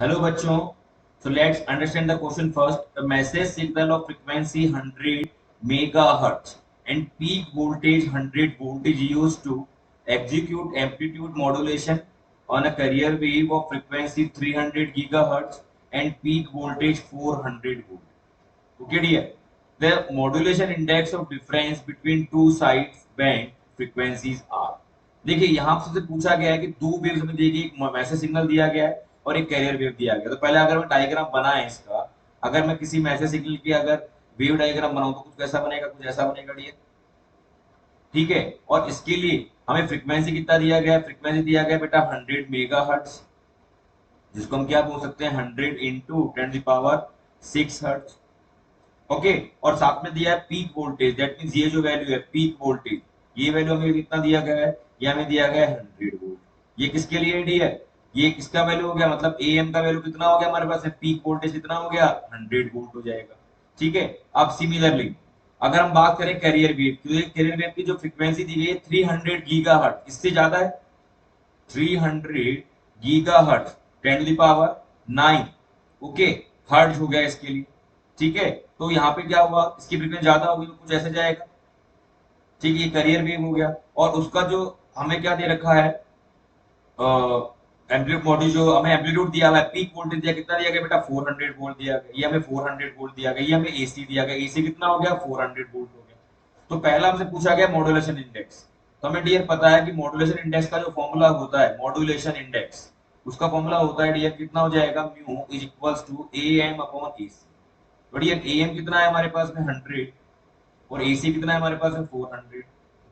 Hello बच्चों, so let's understand the question first. The message signal of frequency 100 megahertz and peak voltage 100 volt is used to execute amplitude modulation on a carrier wave of frequency 300 gigahertz and peak voltage 400 volt. Okay dear, the modulation index of difference between two sides band frequencies are. देखिए यहाँ से पूछा गया है कि दो waves हमें दी गई, एक मैसेज सिग्नल दिया गया है और एक कैरियर वेव दिया गया। तो पहले अगर मैं डायग्राम बनाए इसका, अगर मैं किसी मैसेज सिग्नल की अगर वेव डायग्राम बनाऊं तो कुछ कैसा बनेगा, कुछ ऐसा बनेगा डियर। ठीक है, और इसके लिए हमें फ्रीक्वेंसी कितना दिया गया है, फ्रीक्वेंसी दिया गया बेटा 100 मेगाहर्ट्ज, जिसको हम क्या बोल सकते हैं 100 इंटू 10⁻⁶हर्ट्ज। ओके, और साथ में दिया है पीक वोल्टेज, दैट मींस ये जो वैल्यू है पीक वोल्टेज, ये वैल्यू हमें कितना दिया गया है, ये हमें दिया गया है 100 वोल्ट। ये किसके लिए डी है, ये किसका वैल्यू हो गया, मतलब एएम का वैल्यू कितना हो गया हमारे पास है, पीक वोल्टेज कितना हो गया 100 वोल्ट हो जाएगा। ठीक है, अब सिमिलरली अगर हम बात करें कैरियर वेव की, तो कैरियर वेव की जो फ्रीक्वेंसी दी गई है 300 गीगाहर्ट्ज, इससे ज्यादा है 300 गीगाहर्ट्ज 10⁻⁹ ओके हर्ट्ज हो गया इसके लिए। ठीक है, तो यहाँ पे क्या हुआ, इसकी फ्रीक्वेंसी ज्यादा होगी तो कुछ ऐसे जाएगा। ठीक है, ये करियर वेव हो गया, और उसका जो हमें क्या दे रखा है, एम्पलीट्यूड मॉड्यूल जो हमें एम्पलीट्यूड दिया हुआ है, पीक वोल्टेज दिया, कितना दिया गया बेटा 400 वोल्ट दिया गया, ये हमें 400 वोल्ट दिया गया, ये हमें एसी दिया गया, एसी कितना हो गया 400 वोल्ट हो गया। तो पहला हमसे पूछा गया मॉड्यूलेशन इंडेक्स। तो हमें डियर पता है कि मॉड्यूलेशन इंडेक्स का जो फॉर्मूला होता है, मॉड्यूलेशन इंडेक्स, उसका फॉर्मूला होता है डियर कितना हो जाएगा, mu is equals to AM upon AC. बढ़िया, एएम कितना है हमारे पास में 100 और एसी कितना है हमारे पास में 400,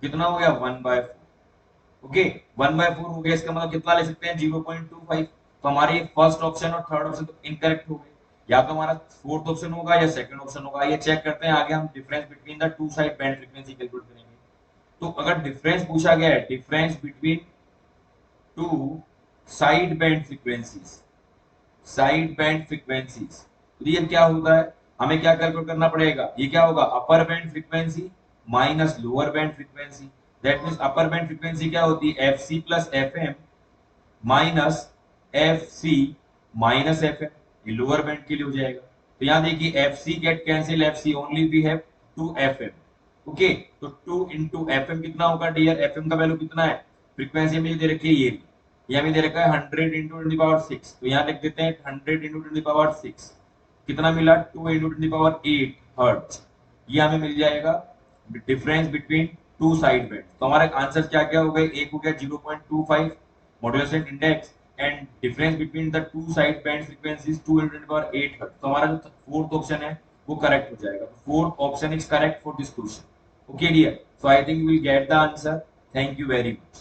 कितना हो गया 1/4। ओके, 1/4 हो गया, इसका मतलब कितना ले सकते हैं 0.25। तो हमारे फर्स्ट ऑप्शन और थर्ड ऑप्शन तो इनकरेक्ट हो गए, या तो हमारा फोर्थ ऑप्शन होगा या सेकंड ऑप्शन होगा। ये चेक करते हैं, आगे हम difference between the two side band frequency calculate करेंगे। तो अगर डिफरेंस पूछा गया है, difference between two side band frequencies, side band frequencies, तो ये क्या होता है, हमें क्या कैलकुलेट करना पड़ेगा, ये क्या होगा upper band frequency minus lower band frequency. That means upper band frequency क्या होती है, F C plus F M minus F C minus F M, ये लोअर बैंड के लिए हो जाएगा। तो यहाँ देखिए F C get cancel, F C only we have 2 F M. Okay, तो 2 इंटू एफ एम कितना होगा डियर, एफ एम का वैल्यू कितना है, फ्रीक्वेंसी में दे रखी है ये हमें दे रखा है 100 इंटू 10⁻⁶। तो यहाँ लिख देते हैं 100 इंटू 10⁻⁶, कितना मिला 2 इंटू 10⁸ हर्ट्ज, ये हमें मिल जाएगा difference between two side band. तो हमारा आंसर क्या क्या हो गया, एक हो गया 0.25 modulation index and difference between the two side band frequencies 2 into 10⁸ hertz. तो हमारा जो फोर्थ ऑप्शन है वो करेक्ट हो जाएगा। Fourth option is correct for this question. Okay dear, so I think you will get the answer. Thank you very much.